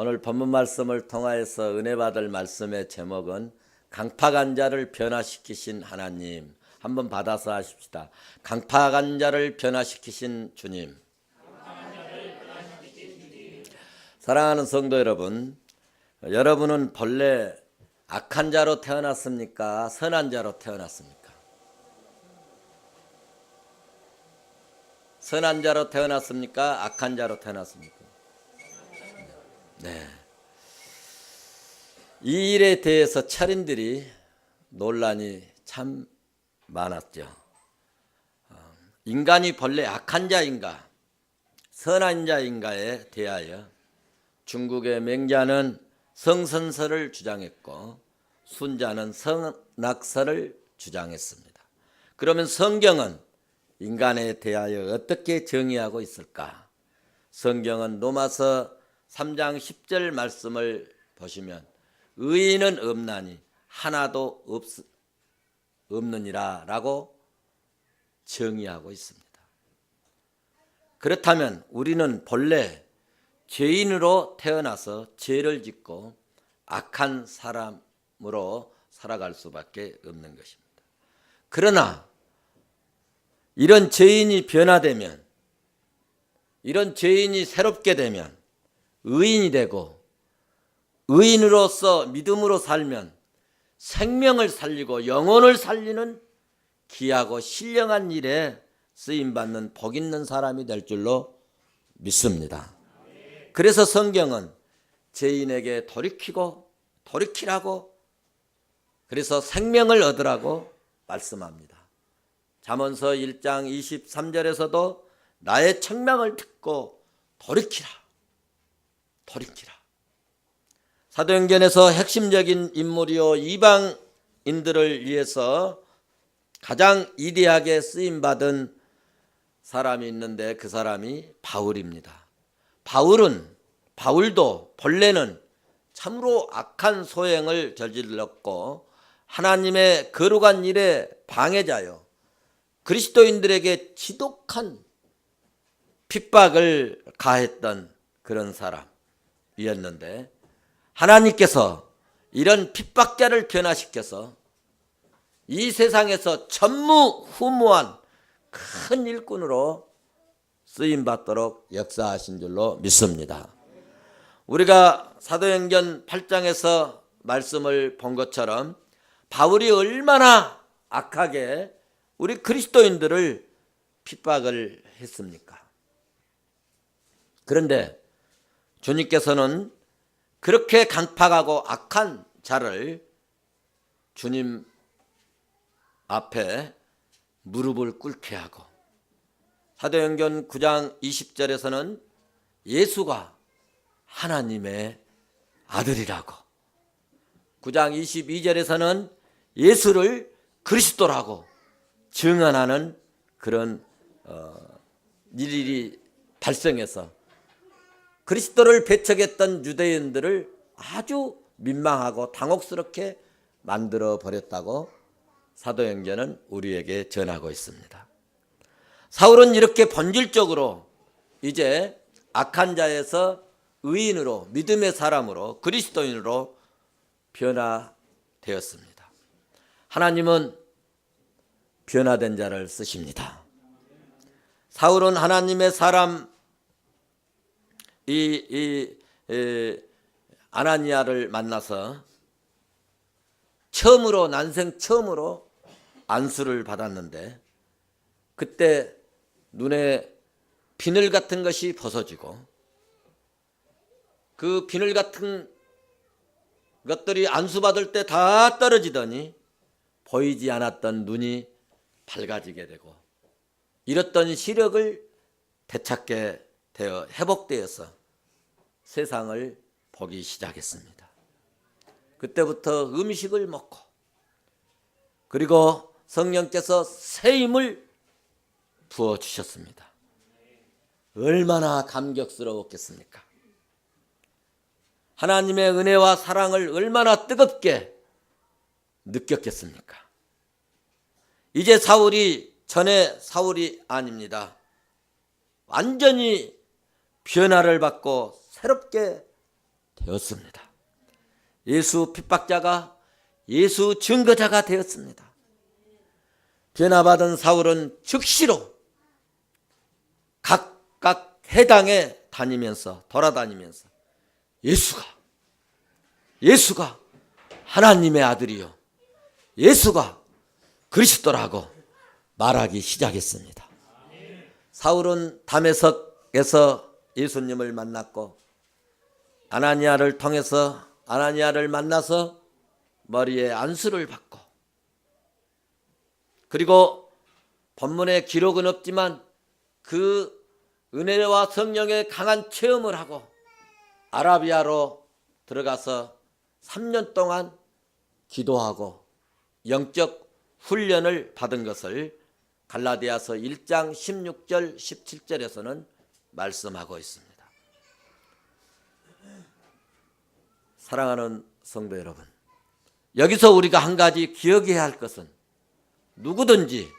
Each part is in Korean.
오늘 본문 말씀을 통하여서 은혜 받을 말씀의 제목은 강팍한 자를 변화시키신 하나님. 한번 받아서 하십시다. 강팍한 자를 변화시키신 주님. 사랑하는 성도 여러분, 여러분은 본래 악한 자로 태어났습니까? 선한 자로 태어났습니까? 선한 자로 태어났습니까? 악한 자로 태어났습니까? 네. 이 일에 대해서 철인들이 논란이 참 많았죠. 인간이 본래 악한 자인가 선한 자인가에 대하여 중국의 맹자는 성선설을 주장했고 순자는 성낙설을 주장했습니다. 그러면 성경은 인간에 대하여 어떻게 정의하고 있을까? 성경은 로마서 3장 10절 말씀을 보시면 의인은 없나니 하나도 없느니라 라고 정의하고 있습니다. 그렇다면 우리는 본래 죄인으로 태어나서 죄를 짓고 악한 사람으로 살아갈 수밖에 없는 것입니다. 그러나 이런 죄인이 변화되면, 이런 죄인이 새롭게 되면 의인이 되고 의인으로서 믿음으로 살면 생명을 살리고 영혼을 살리는 귀하고 신령한 일에 쓰임받는 복 있는 사람이 될 줄로 믿습니다. 그래서 성경은 죄인에게 돌이키라고 그래서 생명을 얻으라고 말씀합니다. 잠언서 1장 23절에서도 나의 책망을 듣고 돌이키라. 사도행전에서 핵심적인 인물이요 이방인들을 위해서 가장 위대하게 쓰임받은 사람이 있는데 그 사람이 바울입니다. 바울도 본래는 참으로 악한 소행을 저질렀고 하나님의 거룩한 일의 방해자요 그리스도인들에게 지독한 핍박을 가했던 그런 사람이었는데 하나님께서 이런 핍박자를 변화시켜서 이 세상에서 전무후무한 큰 일꾼으로 쓰임받도록 역사하신 줄로 믿습니다. 우리가 사도행전 8장에서 말씀을 본 것처럼 바울이 얼마나 악하게 우리 그리스도인들을 핍박을 했습니까? 그런데 주님께서는 그렇게 강팍하고 악한 자를 주님 앞에 무릎을 꿇게 하고 사도행전 9장 20절에서는 예수가 하나님의 아들이라고 9장 22절에서는 예수를 그리스도라고 증언하는 그런 일이 발생해서 그리스도를 배척했던 유대인들을 아주 민망하고 당혹스럽게 만들어 버렸다고 사도행전은 우리에게 전하고 있습니다. 사울은 이렇게 본질적으로 이제 악한 자에서 의인으로 믿음의 사람으로 그리스도인으로 변화되었습니다. 하나님은 변화된 자를 쓰십니다. 사울은 하나님의 사람 아나니아를 만나서 난생 처음으로 안수를 받았는데 그때 눈에 비늘 같은 것이 벗어지고 그 비늘 같은 것들이 안수받을 때 다 떨어지더니 보이지 않았던 눈이 밝아지게 되고 잃었던 시력을 되찾게 되어 회복되어서 세상을 보기 시작했습니다. 그때부터 음식을 먹고 그리고 성령께서 새 힘을 부어주셨습니다. 얼마나 감격스러웠겠습니까? 하나님의 은혜와 사랑을 얼마나 뜨겁게 느꼈겠습니까? 이제 사울이 전에 사울이 아닙니다. 완전히 변화를 받고 새롭게 되었습니다. 예수 핍박자가 예수 증거자가 되었습니다. 변화받은 사울은 즉시로 각각 해당에 다니면서 돌아다니면서 예수가 하나님의 아들이요, 예수가 그리스도라고 말하기 시작했습니다. 사울은 다메섹에서 예수님을 만났고 아나니아를 통해서 아나니아를 만나서 머리에 안수를 받고, 그리고 본문에 기록은 없지만 그 은혜와 성령의 강한 체험을 하고 아라비아로 들어가서 3년 동안 기도하고 영적 훈련을 받은 것을 갈라디아서 1장 16절 17절에서는 말씀하고 있습니다. 사랑하는 성도 여러분, 여기서 우리가 한 가지 기억해야 할 것은 누구든지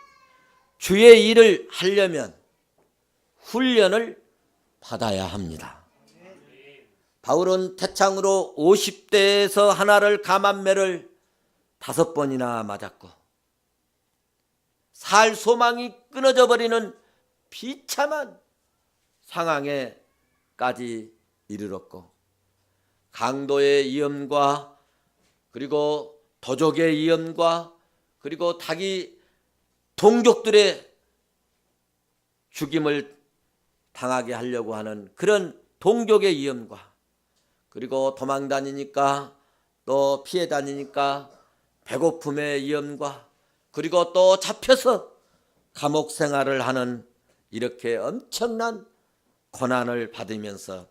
주의 일을 하려면 훈련을 받아야 합니다. 바울은 태창으로 50대에서 하나를 감암매를 5번이나 맞았고 살 소망이 끊어져 버리는 비참한 상황에까지 이르렀고, 강도의 위험과 그리고 도적의 위험과 그리고 자기 동족들의 죽임을 당하게 하려고 하는 그런 동족의 위험과, 그리고 도망 다니니까 또 피해 다니니까 배고픔의 위험과, 그리고 또 잡혀서 감옥 생활을 하는 이렇게 엄청난 고난을 받으면서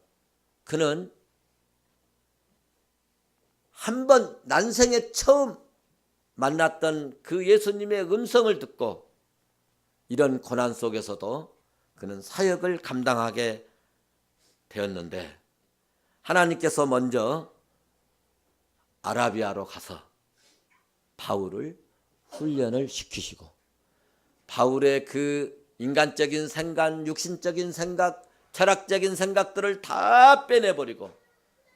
그는 한 번 난생에 처음 만났던 그 예수님의 음성을 듣고 이런 고난 속에서도 그는 사역을 감당하게 되었는데, 하나님께서 먼저 아라비아로 가서 바울을 훈련을 시키시고 바울의 그 인간적인 생각, 육신적인 생각, 철학적인 생각들을 다 빼내버리고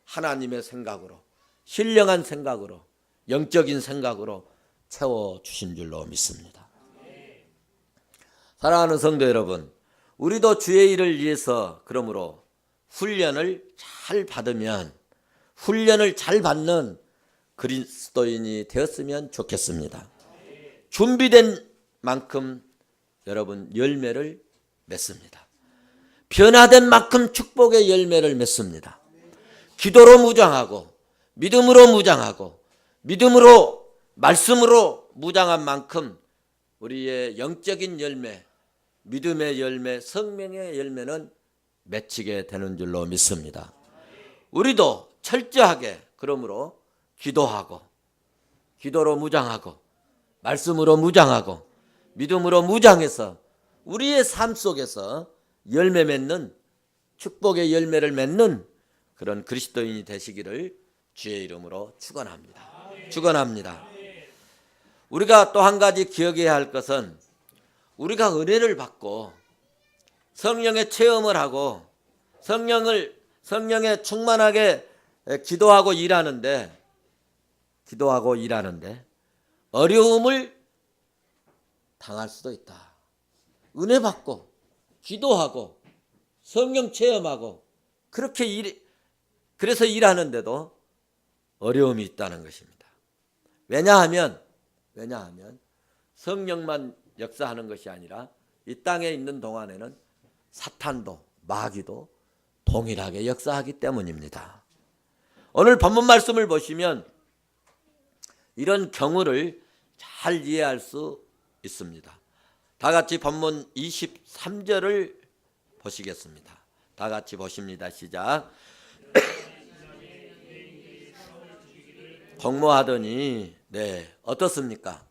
하나님의 생각으로, 신령한 생각으로, 영적인 생각으로 채워주신 줄로 믿습니다. 사랑하는 성도 여러분, 우리도 주의 일을 위해서 그러므로 훈련을 잘 받으면, 훈련을 잘 받는 그리스도인이 되었으면 좋겠습니다. 준비된 만큼 여러분 열매를 맺습니다. 변화된 만큼 축복의 열매를 맺습니다. 기도로 무장하고 믿음으로 무장하고 믿음으로 말씀으로 무장한 만큼 우리의 영적인 열매, 믿음의 열매, 성령의 열매는 맺히게 되는 줄로 믿습니다. 우리도 철저하게 그러므로 기도하고 기도로 무장하고 말씀으로 무장하고 믿음으로 무장해서 우리의 삶 속에서 열매 맺는, 축복의 열매를 맺는 그런 그리스도인이 되시기를 주의 이름으로 축원합니다. 우리가 또 한 가지 기억해야 할 것은 우리가 은혜를 받고 성령의 체험을 하고 성령에 충만하게 기도하고 일하는데 어려움을 당할 수도 있다. 은혜 받고 기도하고 성령 체험하고 그래서 일하는데도 어려움이 있다는 것입니다. 왜냐하면 성령만 역사하는 것이 아니라 이 땅에 있는 동안에는 사탄도 마귀도 동일하게 역사하기 때문입니다. 오늘 본문 말씀을 보시면 이런 경우를 잘 이해할 수 있습니다. 다 같이 본문 23절을 보시겠습니다. 다 같이 보십니다. 시작. 공모하더니 어떻습니까?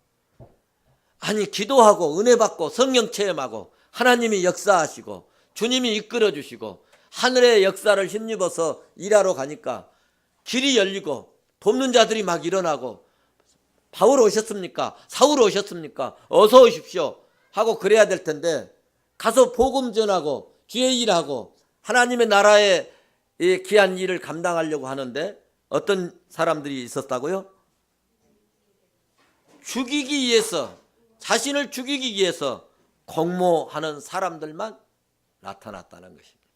아니, 기도하고 은혜 받고 성령 체험하고 하나님이 역사하시고 주님이 이끌어 주시고 하늘의 역사를 힘입어서 일하러 가니까 길이 열리고 돕는 자들이 막 일어나고, 바울 오셨습니까? 사울 오셨습니까? 어서 오십시오 하고 그래야 될 텐데 가서 복음 전하고 주의 일하고 하나님의 나라의 이 귀한 일을 감당하려고 하는데 어떤 사람들이 있었다고요? 죽이기 위해서, 자신을 죽이기 위해서 공모하는 사람들만 나타났다는 것입니다.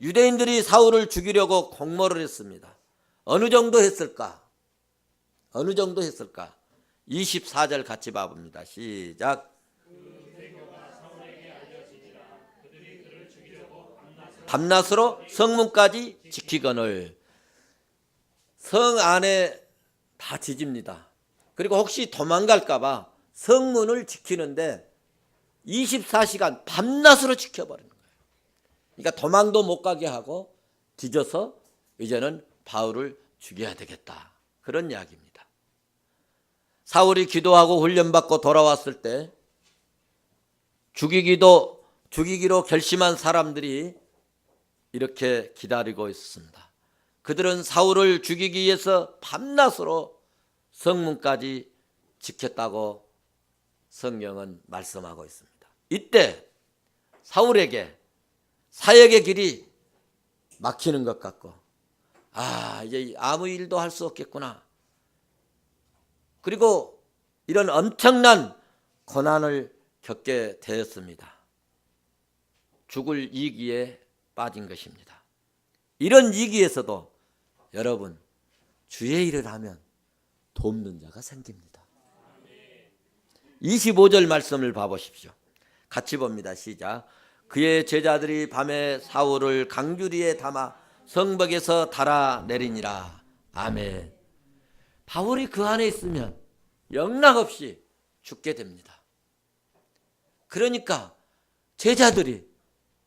유대인들이 사울을 죽이려고 공모를 했습니다. 어느 정도 했을까? 어느 정도 했을까? 24절 같이 봐봅니다. 시작. 밤낮으로 성문까지 지키거늘. 성 안에 다 지집니다. 그리고 혹시 도망갈까 봐 성문을 지키는데 24시간 밤낮으로 지켜버리는 거예요. 그러니까 도망도 못 가게 하고 뒤져서 이제는 바울을 죽여야 되겠다, 그런 이야기입니다. 사울이 기도하고 훈련받고 돌아왔을 때 죽이기로 결심한 사람들이 이렇게 기다리고 있었습니다. 그들은 사울을 죽이기 위해서 밤낮으로 성문까지 지켰다고 성경은 말씀하고 있습니다. 이때 사울에게 사역의 길이 막히는 것 같고, 이제 아무 일도 할 수 없겠구나. 그리고 이런 엄청난 고난을 겪게 되었습니다. 죽을 위기에 빠진 것입니다. 이런 위기에서도 여러분, 주의 일을 하면 돕는 자가 생깁니다. 25절 말씀을 봐보십시오. 같이 봅니다. 시작. 그의 제자들이 밤에 사울을 강주리에 담아 성벽에서 달아내리니라. 아멘. 바울이 그 안에 있으면 영락없이 죽게 됩니다. 그러니까 제자들이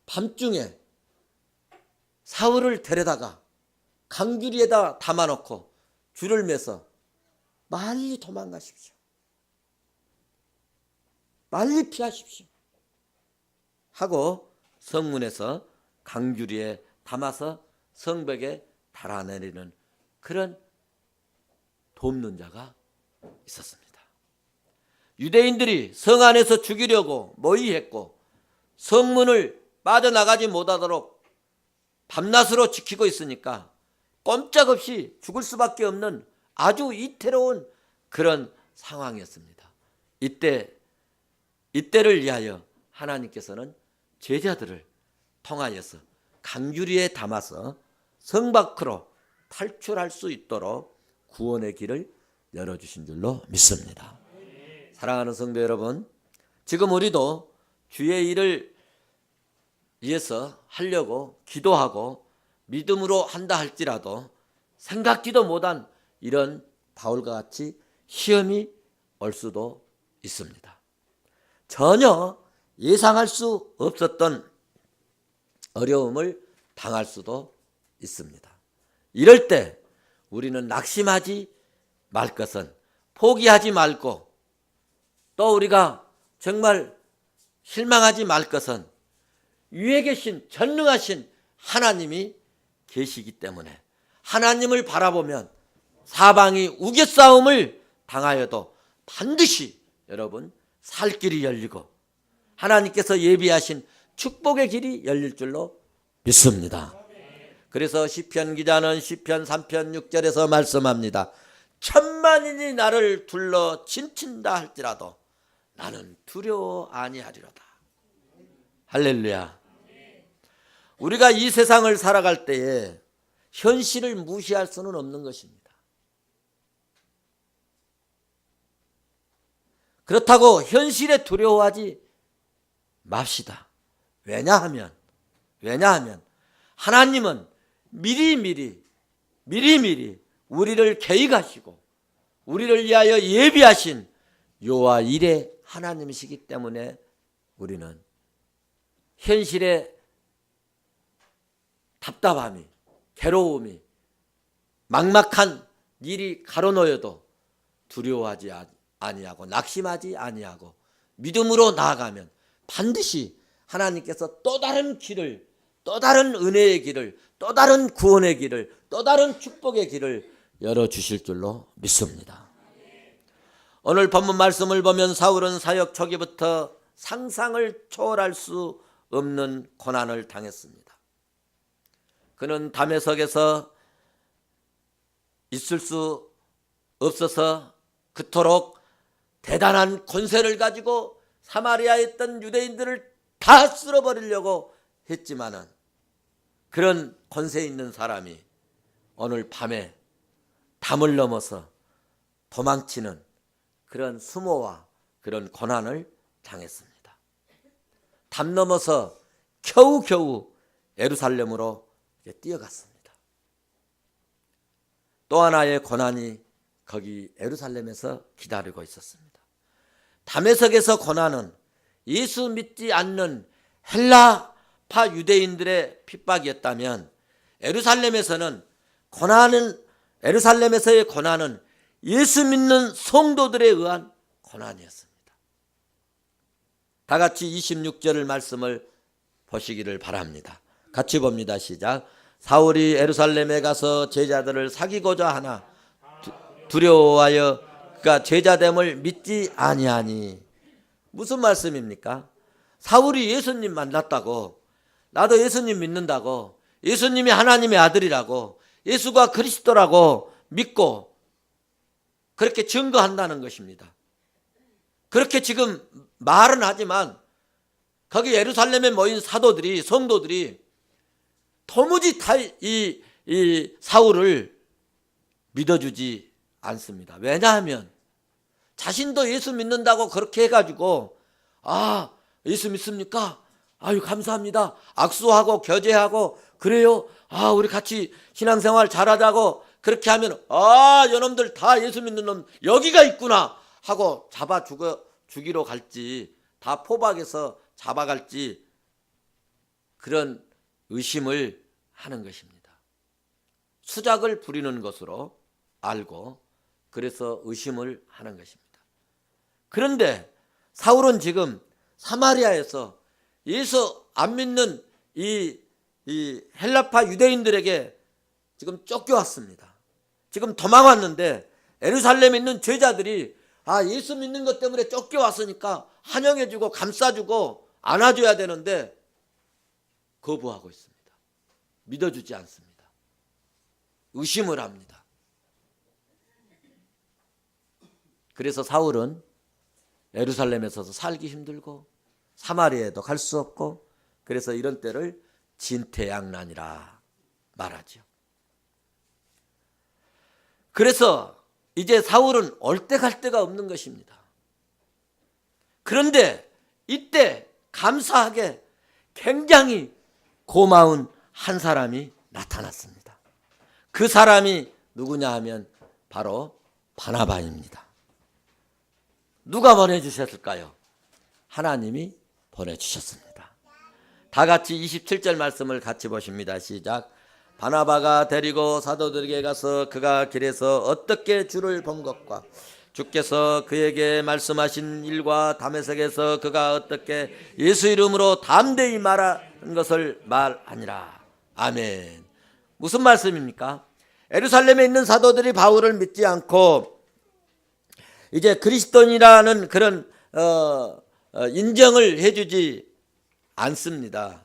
밤중에 사울을 데려다가 강주리에다 담아놓고 줄을 매서 빨리 도망가십시오, 빨리 피하십시오 하고 성문에서 강주리에 담아서 성벽에 달아내리는 그런 돕는 자가 있었습니다. 유대인들이 성 안에서 죽이려고 모의했고 성문을 빠져나가지 못하도록 밤낮으로 지키고 있으니까 꼼짝없이 죽을 수밖에 없는 아주 위태로운 그런 상황이었습니다. 이때를 위하여 하나님께서는 제자들을 통하여서 강주리에 담아서 성 밖으로 탈출할 수 있도록 구원의 길을 열어주신 줄로 믿습니다. 사랑하는 성도 여러분, 지금 우리도 주의 일을 위해서 하려고 기도하고 믿음으로 한다 할지라도 생각지도 못한 이런 바울과 같이 시험이 올 수도 있습니다. 전혀 예상할 수 없었던 어려움을 당할 수도 있습니다. 이럴 때 우리는 낙심하지 말 것은, 포기하지 말고, 또 우리가 정말 실망하지 말 것은 위에 계신 전능하신 하나님이 계시기 때문에 하나님을 바라보면 사방이 우겨싸움을 당하여도 반드시 여러분 살 길이 열리고 하나님께서 예비하신 축복의 길이 열릴 줄로 믿습니다. 그래서 시편 기자는 시편 3편 6절에서 말씀합니다. 천만인이 나를 둘러 진친다 할지라도 나는 두려워 아니하리로다. 할렐루야. 우리가 이 세상을 살아갈 때에 현실을 무시할 수는 없는 것입니다. 그렇다고 현실에 두려워하지 맙시다. 왜냐하면 하나님은 미리미리 우리를 계획하시고 우리를 위하여 예비하신 여호와 일의 하나님이시기 때문에 우리는 현실의 답답함이, 괴로움이, 막막한 일이 가로놓여도 두려워하지 아니하고 낙심하지 아니하고 믿음으로 나아가면 반드시 하나님께서 또 다른 길을, 또 다른 은혜의 길을, 또 다른 구원의 길을, 또 다른 축복의 길을 열어주실 줄로 믿습니다. 오늘 본문 말씀을 보면 사울은 사역 초기부터 상상을 초월할 수 없는 고난을 당했습니다. 그는 다메섹에서 있을 수 없어서 그토록 대단한 권세를 가지고 사마리아에 있던 유대인들을 다 쓸어버리려고 했지만은 그런 권세 있는 사람이 오늘 밤에 담을 넘어서 도망치는 그런 수모와 그런 고난을 당했습니다. 담 넘어서 겨우겨우 예루살렘으로 뛰어갔습니다. 또 하나의 고난이 거기 예루살렘에서 기다리고 있었습니다. 다메섹에서 고난은 예수 믿지 않는 헬라파 유대인들의 핍박이었다면 예루살렘에서의 고난은 예수 믿는 성도들에 의한 고난이었습니다. 다 같이 26절 말씀을 보시기를 바랍니다. 같이 봅니다. 시작. 사울이 예루살렘에 가서 제자들을 사귀고자 하나 두려워하여 그가 제자됨을 믿지 아니하니. 무슨 말씀입니까? 사울이 예수님 만났다고, 나도 예수님 믿는다고, 예수님이 하나님의 아들이라고, 예수가 그리스도라고 믿고 그렇게 증거한다는 것입니다. 그렇게 지금 말은 하지만 거기 예루살렘에 모인 사도들이, 성도들이 도무지 이 사울을 믿어주지 않습니다. 왜냐하면 자신도 예수 믿는다고 그렇게 해가지고, 예수 믿습니까? 아유, 감사합니다. 악수하고 교제하고, 그래요? 우리 같이 신앙생활 잘하자고 그렇게 하면, 요놈들 다 예수 믿는 놈 여기가 있구나 하고 잡아 죽이러 갈지, 다 포박해서 잡아갈지, 그런 의심을 하는 것입니다. 수작을 부리는 것으로 알고 그래서 의심을 하는 것입니다. 그런데 사울은 지금 사마리아에서 예수 안 믿는 이 헬라파 유대인들에게 지금 쫓겨왔습니다. 지금 도망왔는데 예루살렘에 있는 제자들이 예수 믿는 것 때문에 쫓겨왔으니까 환영해주고 감싸주고 안아줘야 되는데 거부하고 있습니다. 믿어주지 않습니다. 의심을 합니다. 그래서 사울은 예루살렘에서도 살기 힘들고 사마리아에도 갈 수 없고, 그래서 이런 때를 진퇴양난이라 말하죠. 그래서 이제 사울은 올 데 갈 데가 없는 것입니다. 그런데 이때 감사하게 굉장히 고마운 한 사람이 나타났습니다. 그 사람이 누구냐 하면 바로 바나바입니다. 누가 보내주셨을까요? 하나님이 보내주셨습니다. 다 같이 27절 말씀을 같이 보십니다. 시작. 바나바가 데리고 사도들에게 가서 그가 길에서 어떻게 주를 본 것과 주께서 그에게 말씀하신 일과 다메섹에서 그가 어떻게 예수 이름으로 담대히 말한 것을 말하니라. 아멘. 무슨 말씀입니까? 예루살렘에 있는 사도들이 바울을 믿지 않고 이제 그리스도인이라는 그런 인정을 해주지 않습니다.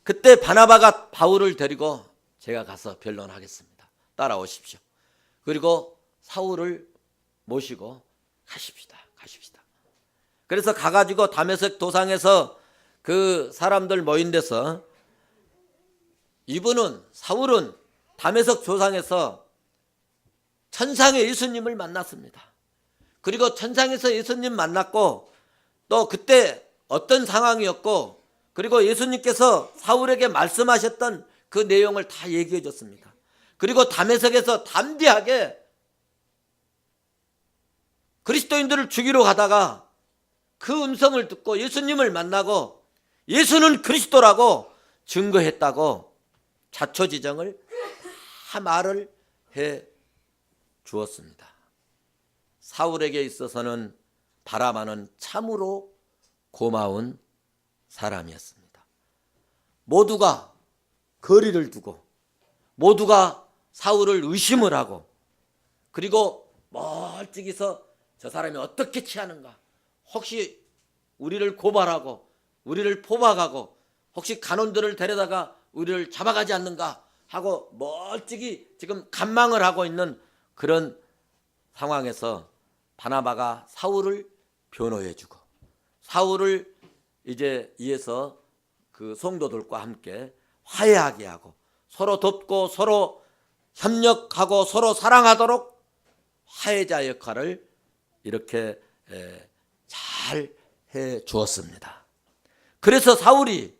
그때 바나바가 바울을 데리고 제가 가서 변론하겠습니다. 따라오십시오. 그리고 사울을 모시고 가십시다. 그래서 가가지고 다메섹 도상에서 그 사람들 모인 데서 사울은 다메섹 도상에서 천상의 예수님을 만났습니다. 그리고 천상에서 예수님 만났고, 또 그때 어떤 상황이었고, 그리고 예수님께서 사울에게 말씀하셨던 그 내용을 다 얘기해 줬습니다. 그리고 다메섹에서 담대하게 그리스도인들을 죽이러 가다가 그 음성을 듣고 예수님을 만나고 예수는 그리스도라고 증거했다고 자초지정을 다 말을 해 주었습니다. 사울에게 있어서는 바나바는 참으로 고마운 사람이었습니다. 모두가 거리를 두고 모두가 사울을 의심을 하고, 그리고 멀찍이서 저 사람이 어떻게 취하는가, 혹시 우리를 고발하고 우리를 포박하고 혹시 간원들을 데려다가 우리를 잡아가지 않는가 하고 멀찍이 지금 간망을 하고 있는 그런 상황에서 바나바가 사울을 변호해주고 사울을 이제 이어서 그 성도들과 함께 화해하게 하고 서로 돕고 서로 협력하고 서로 사랑하도록 화해자 역할을 이렇게 잘 해 주었습니다. 그래서 사울이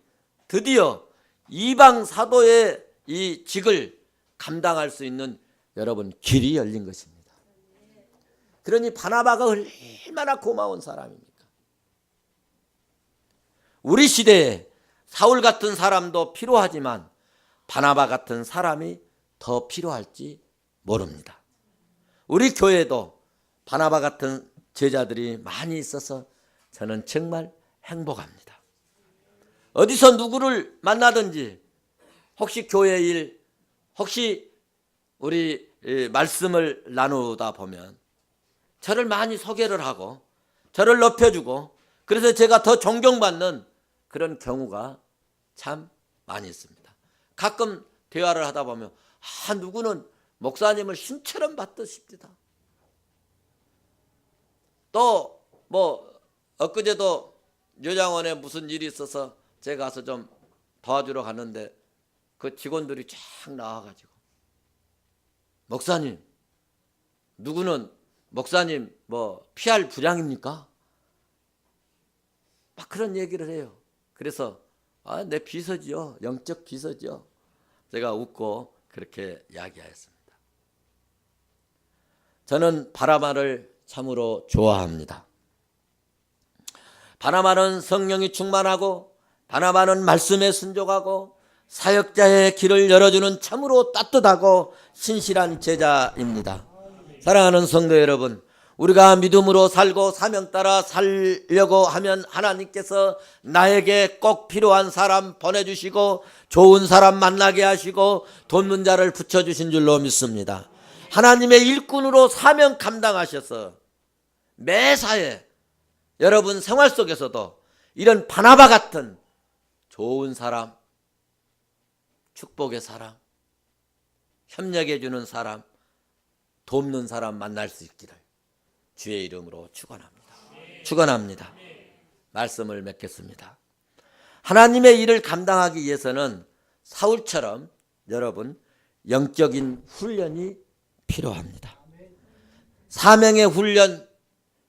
드디어 이방 사도의 이 직을 감당할 수 있는 여러분 길이 열린 것입니다. 그러니 바나바가 얼마나 고마운 사람입니까? 우리 시대에 사울 같은 사람도 필요하지만 바나바 같은 사람이 더 필요할지 모릅니다. 우리 교회도 바나바 같은 제자들이 많이 있어서 저는 정말 행복합니다. 어디서 누구를 만나든지 혹시 교회 일, 혹시 우리 말씀을 나누다 보면 저를 많이 소개를 하고 저를 높여주고 그래서 제가 더 존경받는 그런 경우가 참 많이 있습니다. 가끔 대화를 하다 보면 누구는 목사님을 신처럼 받으십니다. 또 엊그제도 요양원에 무슨 일이 있어서 제가 가서 좀 도와주러 갔는데 그 직원들이 쫙 나와가지고 목사님, 누구는 목사님 PR 부장입니까? 막 그런 얘기를 해요. 그래서 내 비서지요, 영적 비서지요. 제가 웃고 그렇게 이야기하였습니다. 저는 바나바를 참으로 좋아합니다. 바나바는 성령이 충만하고 바나바는 말씀에 순종하고 사역자의 길을 열어주는 참으로 따뜻하고 신실한 제자입니다. 사랑하는 성도 여러분, 우리가 믿음으로 살고 사명 따라 살려고 하면 하나님께서 나에게 꼭 필요한 사람 보내주시고 좋은 사람 만나게 하시고 돕는 자를 붙여주신 줄로 믿습니다. 하나님의 일꾼으로 사명 감당하셔서 매사에 여러분 생활 속에서도 이런 바나바 같은 좋은 사람, 축복의 사람, 협력해 주는 사람, 돕는 사람 만날 수 있기를 주의 이름으로 축원합니다. 말씀을 맺겠습니다. 하나님의 일을 감당하기 위해서는 사울처럼 여러분 영적인 훈련이 필요합니다. 사명의 훈련,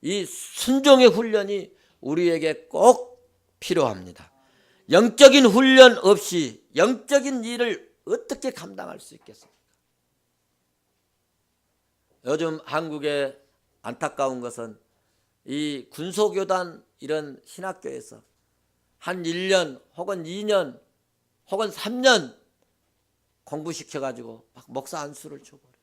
이 순종의 훈련이 우리에게 꼭 필요합니다. 영적인 훈련 없이 영적인 일을 어떻게 감당할 수 있겠습니까? 요즘 한국의 안타까운 것은 이 군소교단 이런 신학교에서 한 1년 혹은 2년 혹은 3년 공부시켜가지고 막 목사 안수를 줘버려요.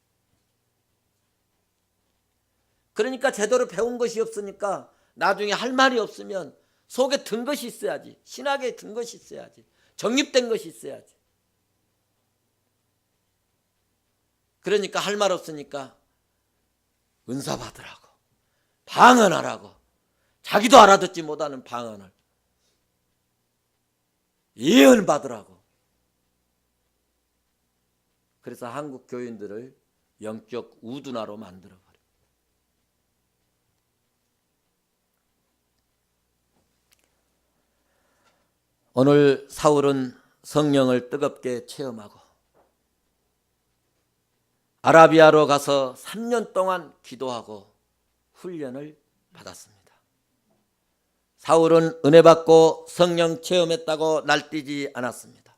그러니까 제대로 배운 것이 없으니까 나중에 할 말이 없으면 속에 든 것이 있어야지. 신학에 든 것이 있어야지. 정립된 것이 있어야지. 그러니까 할 말 없으니까 은사 받으라고, 방언하라고, 자기도 알아듣지 못하는 방언을 예언 받으라고. 그래서 한국 교인들을 영적 우둔화로 만들어버려요. 오늘 사울은 성령을 뜨겁게 체험하고 아라비아로 가서 3년 동안 기도하고 훈련을 받았습니다. 사울은 은혜 받고 성령 체험했다고 날뛰지 않았습니다.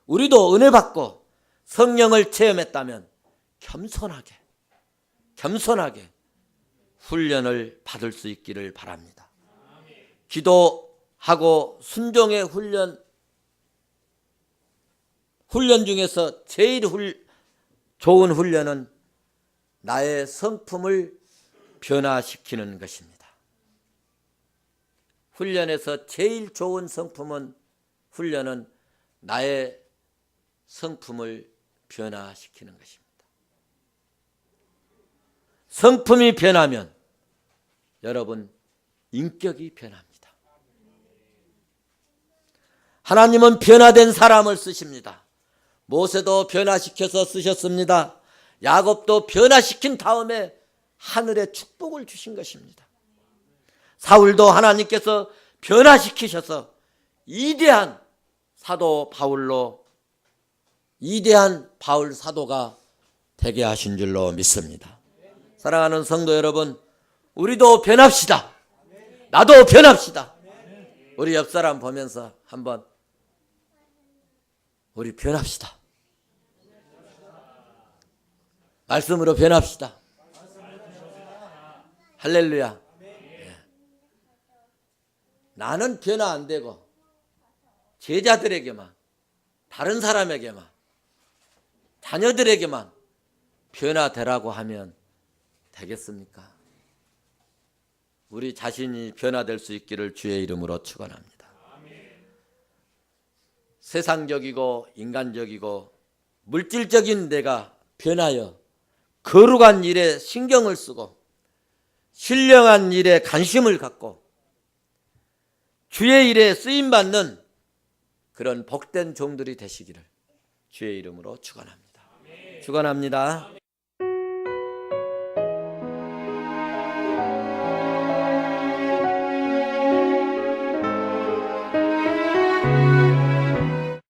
우리도 은혜 받고 성령을 체험했다면 겸손하게 훈련을 받을 수 있기를 바랍니다. 기도하고 순종의 훈련 중에서 제일 좋은 훈련은 나의 성품을 변화시키는 것입니다. 훈련에서 제일 좋은 훈련은 나의 성품을 변화시키는 것입니다. 성품이 변하면 여러분 인격이 변합니다. 하나님은 변화된 사람을 쓰십니다. 모세도 변화시켜서 쓰셨습니다. 야곱도 변화시킨 다음에 하늘의 축복을 주신 것입니다. 사울도 하나님께서 변화시키셔서 위대한 사도 바울로, 위대한 바울 사도가 되게 하신 줄로 믿습니다. 사랑하는 성도 여러분, 우리도 변합시다. 나도 변합시다. 우리 옆 사람 보면서 한번 우리 변합시다. 말씀으로 변합시다. 할렐루야. 나는 변화 안 되고 제자들에게만, 다른 사람에게만, 자녀들에게만 변화되라고 하면 되겠습니까? 우리 자신이 변화될 수 있기를 주의 이름으로 축원합니다. 세상적이고 인간적이고 물질적인 내가 변하여 거룩한 일에 신경을 쓰고 신령한 일에 관심을 갖고 주의 일에 쓰임받는 그런 복된 종들이 되시기를 주의 이름으로 축원합니다. 축원합니다.